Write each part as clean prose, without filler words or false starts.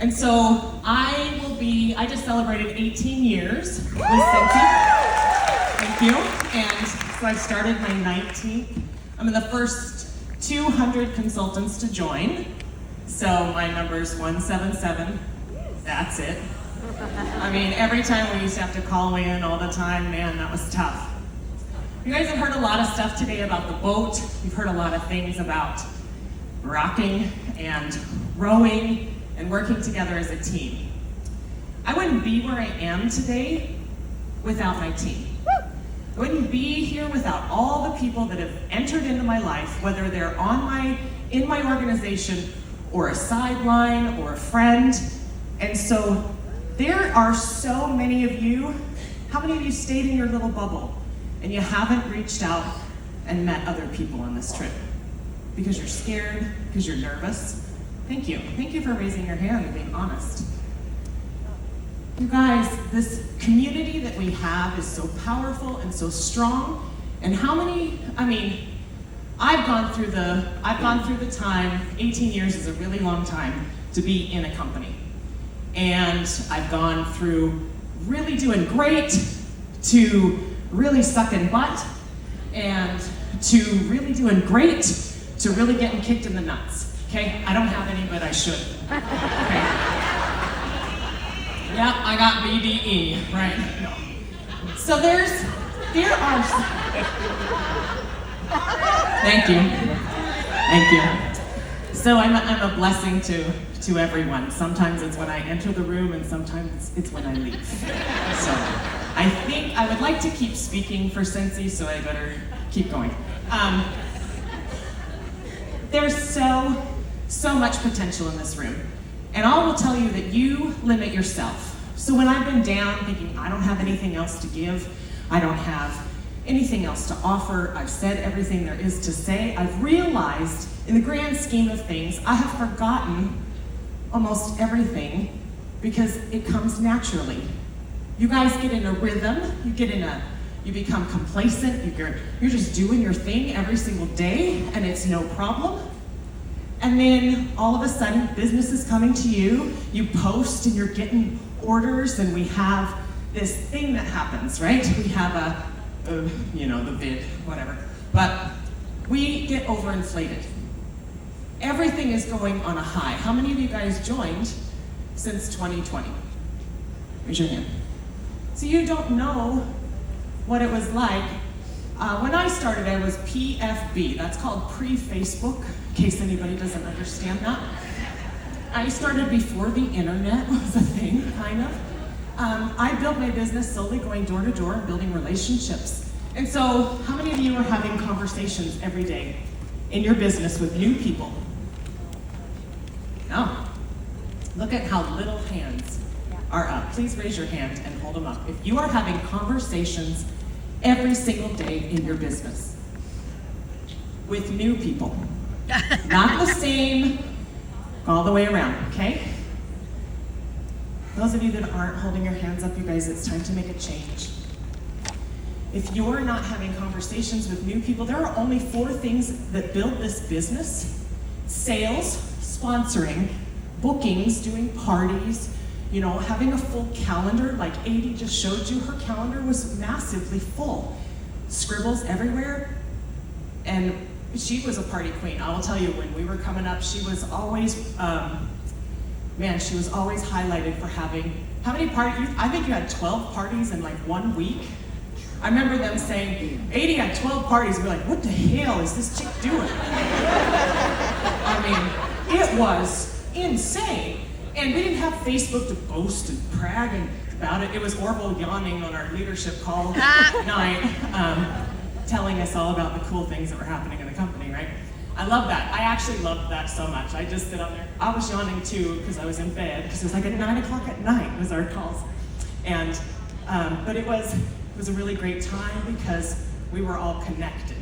And so I just celebrated 18 years with Scentsy. Thank you. And so I've started my 19th. I'm in the first 200 consultants to join. So my number's 177. That's it. I mean, every time we used to have to call in all the time, man, that was tough. You guys have heard a lot of stuff today about the boat. You've heard a lot of things about rocking and rowing and working together as a team. I wouldn't be where I am today without my team. I wouldn't be here without all the people that have entered into my life, whether they're in my organization or a sideline or a friend. And so there are so many of you. How many of you stayed in your little bubble and you haven't reached out and met other people on this trip? Because you're scared, because you're nervous? Thank you. Thank you for raising your hand and being honest. You guys, this community that we have is so powerful and so strong. And how many, I've gone through the time, 18 years is a really long time to be in a company. And I've gone through really doing great to really sucking butt and to really doing great to really getting kicked in the nuts. Okay, I don't have any, but I should. Okay. Yep, I got BDE, right? No. So there are. Thank you. So I'm a blessing to everyone. Sometimes it's when I enter the room, and sometimes it's when I leave. So I think I would like to keep speaking for Scentsy, so I better keep going. There's so much potential in this room. And I will tell you that you limit yourself. So when I've been down thinking I don't have anything else to give, I don't have anything else to offer, I've said everything there is to say, I've realized in the grand scheme of things, I have forgotten almost everything because it comes naturally. You guys get in a rhythm, you become complacent, you're just doing your thing every single day and it's no problem. And then all of a sudden, business is coming to you, you post and you're getting orders, and we have this thing that happens, right? We have the bid, whatever. But we get overinflated. Everything is going on a high. How many of you guys joined since 2020? Raise your hand. So you don't know what it was like. When I started, I was PFB. That's called pre-Facebook, in case anybody doesn't understand that. I started before the internet was a thing, kind of. I built my business solely going door to door and building relationships. And so, how many of you are having conversations every day in your business with new people? No. Look at how little hands are up. Please raise your hand and hold them up. If you are having conversations every single day in your business with new people, not the same, all the way around, okay? Those of you that aren't holding your hands up, you guys, it's time to make a change. If you're not having conversations with new people, there are only 4 things that build this business: sales, sponsoring, bookings, doing parties, having a full calendar. Like Adi just showed you, her calendar was massively full. Scribbles everywhere. And she was a party queen. I will tell you, when we were coming up, she was always, she was always highlighted for having, how many parties? I think you had 12 parties in like 1 week. I remember them saying, 80 had 12 parties. We're like, what the hell is this chick doing? It was insane. And we didn't have Facebook to boast and brag about it. It was Orville yawning on our leadership call night, telling us all about the cool things that were happening in the company, right? I love that. I actually loved that so much. I just sit on there. I was yawning too because I was in bed, because it was like at 9 o'clock at night was our calls. And, but it was a really great time because we were all connected.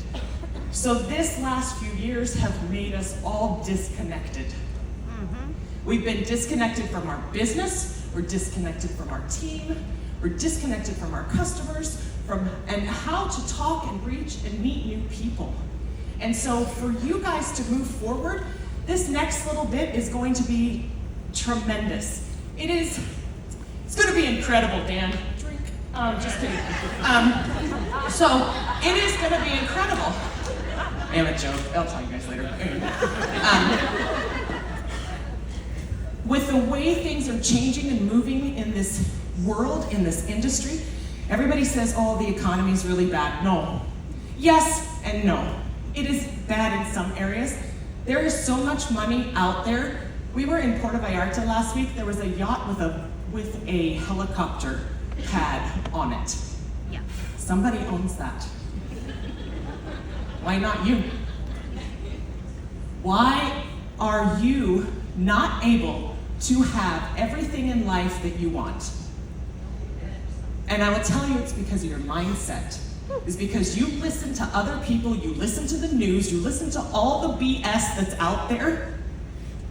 So this last few years have made us all disconnected. We've been disconnected from our business, we're disconnected from our team, we're disconnected from our customers, and how to talk and reach and meet new people. And so for you guys to move forward, this next little bit is going to be tremendous. It's gonna be incredible, Dan. Drink. Just kidding. So it is gonna be incredible. I have a joke, I'll tell you guys later. With the way things are changing and moving in this world, in this industry, everybody says, oh, the economy's really bad. No. Yes and no. It is bad in some areas. There is so much money out there. We were in Puerto Vallarta last week. There was a yacht with a helicopter pad on it. Yeah. Somebody owns that. Why not you? Why are you not able to have everything in life that you want? And I will tell you it's because of your mindset. It's because you listen to other people, you listen to the news, you listen to all the BS that's out there,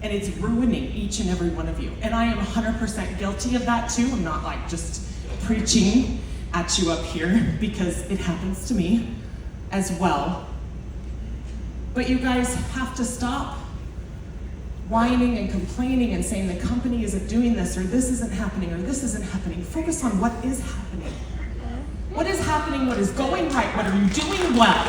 and it's ruining each and every one of you. And I am 100% guilty of that too. I'm not like just preaching at you up here because it happens to me as well. But you guys have to stop whining and complaining and saying the company isn't doing this, or this isn't happening, or this isn't happening. Focus on what is happening. What is happening? What is going right? What are you doing well?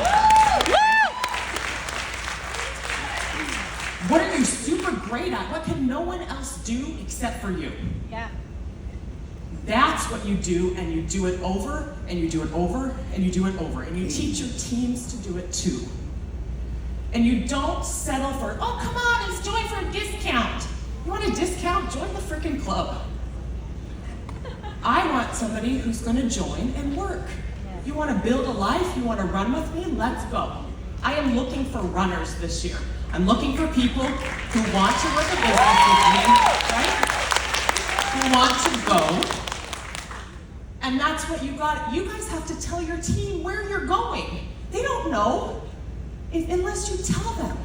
What are you super great at? What can no one else do except for you? Yeah. That's what you do, and you do it over, and you do it over, and you do it over. And you teach your teams to do it too. And you don't settle for, oh, come on, let's join for a discount. You want a discount? Join the freaking club. I want somebody who's gonna join and work. You wanna build a life? You wanna run with me? Let's go. I am looking for runners this year. I'm looking for people who want to work a business with me, right? Who want to go. And that's what you got. You guys have to tell your team where you're going. They don't know unless you tell them.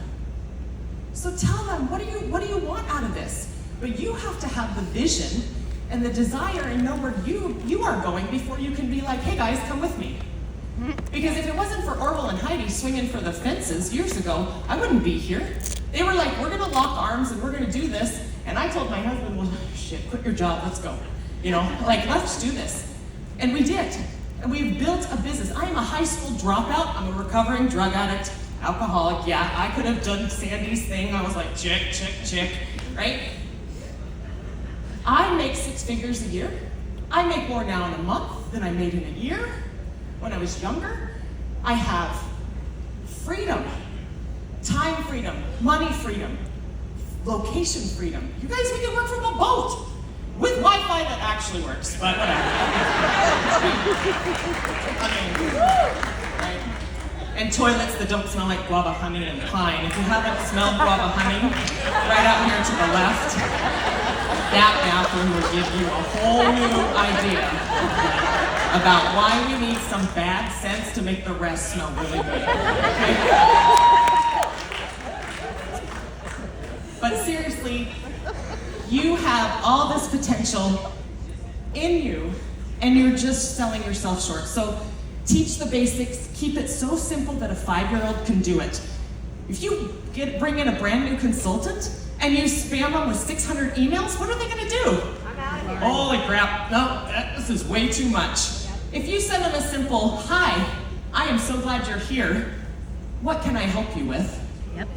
So tell them, what do you want out of this? But you have to have the vision and the desire and know where you are going before you can be like, hey guys, come with me. Because if it wasn't for Orville and Heidi swinging for the fences years ago, I wouldn't be here. They were like, we're gonna lock arms and we're gonna do this. And I told my husband, well, shit, quit your job, let's go. You know, like, let's do this. And we did. And we've built a business. I am a high school dropout. I'm a recovering drug addict, alcoholic. Yeah, I could have done Sandy's thing. I was like, chick, right? I make 6 figures a year. I make more now in a month than I made in a year when I was younger. I have freedom, time freedom, money freedom, location freedom. You guys, we can work from a boat with Wi-Fi that actually works, but whatever. Right? And toilets that don't smell like guava honey and pine. If you haven't smelled guava honey, right out here to the left, that bathroom will give you a whole new idea about why we need some bad scents to make the rest smell really good. Okay? But seriously, you have all this potential in you, and you're just selling yourself short. So teach the basics, keep it so simple that a 5-year-old can do it. If you bring in a brand new consultant and you spam them with 600 emails, what are they gonna do? I'm out of here. Holy crap, no, this is way too much. If you send them a simple, hi, I am so glad you're here. What can I help you with? Yep.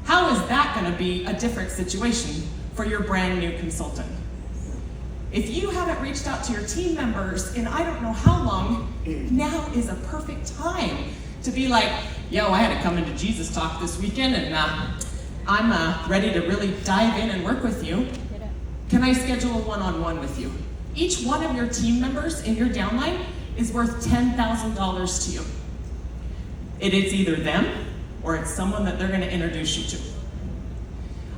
How is that gonna be a different situation for your brand new consultant? If you haven't reached out to your team members in I don't know how long, now is a perfect time to be like, yo, I had to come into Jesus Talk this weekend and I'm ready to really dive in and work with you. Can I schedule a one-on-one with you? Each one of your team members in your downline is worth $10,000 to you. It is either them or it's someone that they're gonna introduce you to.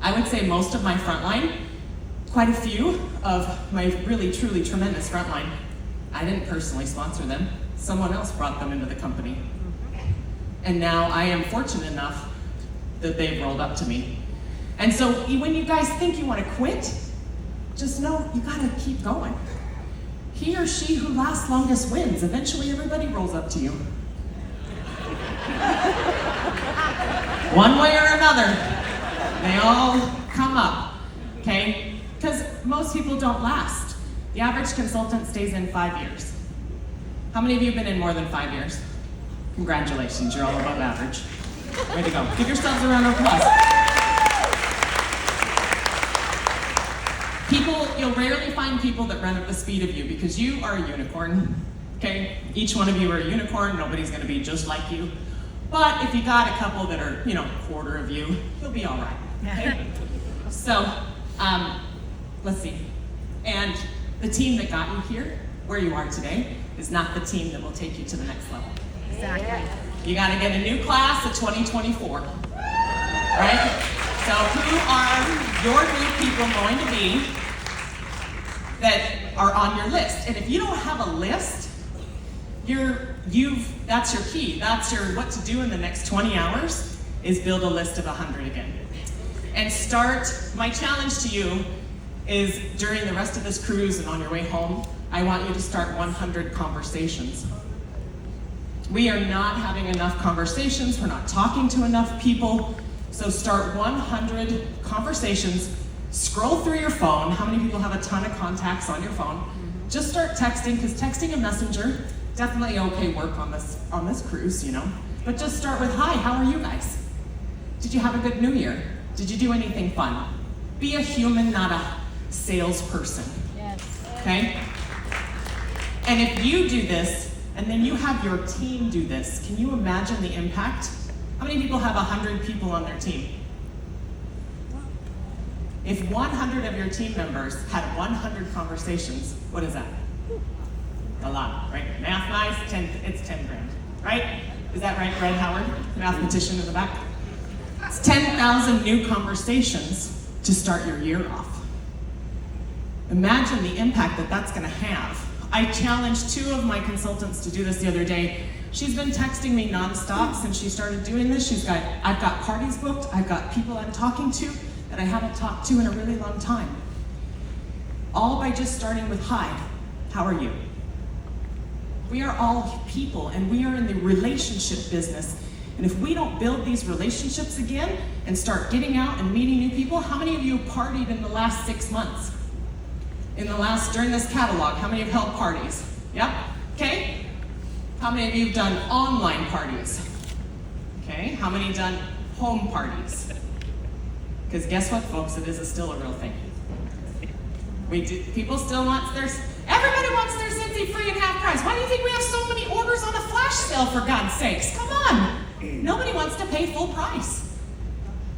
I would say most of my frontline, quite a few of my really, truly tremendous frontline, I didn't personally sponsor them. Someone else brought them into the company. And now I am fortunate enough that they've rolled up to me. And so when you guys think you wanna quit, just know you gotta keep going. He or she who lasts longest wins. Eventually everybody rolls up to you. One way or another, they all come up, okay? Because most people don't last. The average consultant stays in 5 years. How many of you have been in more than 5 years? Congratulations, you're all above average. Way to go. Give yourselves a round of applause. You'll rarely find people that run at the speed of you because you are a unicorn, okay? Each one of you are a unicorn, nobody's gonna be just like you. But if you got a couple that are, quarter of you, you'll be all right, okay? So, let's see. And the team that got you here, where you are today, is not the team that will take you to the next level. Exactly. You gotta get a new class of 2024, right? So who are your new people going to be that are on your list? And if you don't have a list, that's your key. That's your what to do in the next 20 hours is build a list of 100 again. And my challenge to you is during the rest of this cruise and on your way home, I want you to start 100 conversations. We are not having enough conversations. We're not talking to enough people. So start 100 conversations. Scroll through your phone. How many people have a ton of contacts on your phone? Just start texting, because texting and messenger, definitely okay work on this cruise, But just start with, hi, how are you guys? Did you have a good New Year? Did you do anything fun? Be a human, not a salesperson. Yes. Okay? And if you do this, and then you have your team do this, can you imagine the impact? How many people have 100 people on their team? If 100 of your team members had 100 conversations, what is that? A lot, right? Math-wise, it's 10 grand, right? Is that right, Red Howard, mathematician in the back? It's 10,000 new conversations to start your year off. Imagine the impact that that's gonna have. I challenged 2 of my consultants to do this the other day. She's been texting me nonstop since she started doing this. I've got parties booked, I've got people I'm talking to that I haven't talked to in a really long time. All by just starting with, hi, how are you? We are all people and we are in the relationship business. And if we don't build these relationships again and start getting out and meeting new people, how many of you partied in the last 6 months? During this catalog, how many have held parties? Yep, okay. How many of you have done online parties? Okay, how many have done home parties? Because guess what, folks, it is still a real thing. People still want everybody wants their Scentsy free and half price. Why do you think we have so many orders on a flash sale, for God's sakes? Come on, nobody wants to pay full price.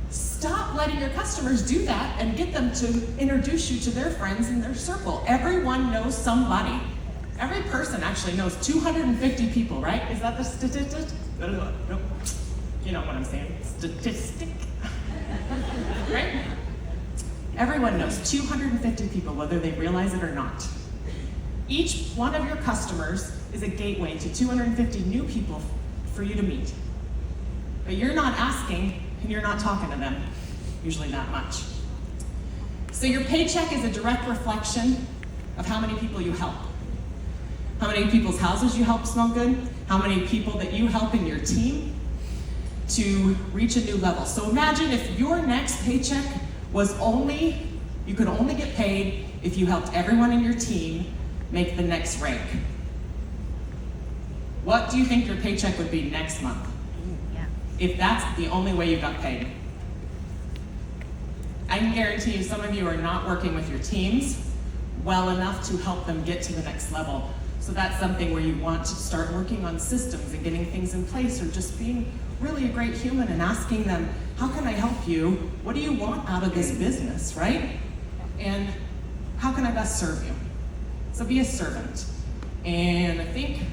Stop letting your customers do that and get them to introduce you to their friends in their circle. Everyone knows somebody. Every person actually knows 250 people, right? Is that the statistic? Nope. You know what I'm saying. Statistic. Right? Everyone knows 250 people, whether they realize it or not. Each one of your customers is a gateway to 250 new people for you to meet. But you're not asking and you're not talking to them, usually that much. So your paycheck is a direct reflection of how many people you help. How many people's houses you help smell good, how many people that you help in your team to reach a new level. So imagine if your next paycheck was you could only get paid if you helped everyone in your team make the next rank. What do you think your paycheck would be next month? If that's the only way you got paid? I can guarantee you some of you are not working with your teams well enough to help them get to the next level. So that's something where you want to start working on systems and getting things in place, or just being really a great human and asking them, how can I help you? What do you want out of this business, right? And how can I best serve you? So be a servant. And I think,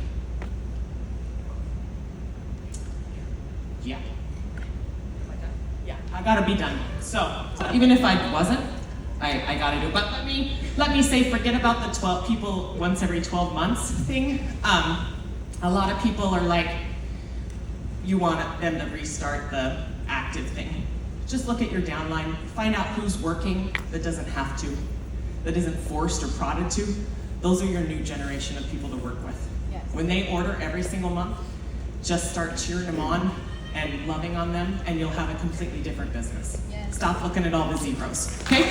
I gotta be done. So even if I wasn't, I gotta do it. But let me say, forget about the 12 people once every 12 months thing. A lot of people are like, you want them to restart the active thing. Just look at your downline, find out who's working that doesn't have to, that isn't forced or prodded to. Those are your new generation of people to work with. Yes. When they order every single month, just start cheering them on and loving on them, and you'll have a completely different business. Yes. Stop looking at all the zeros, okay?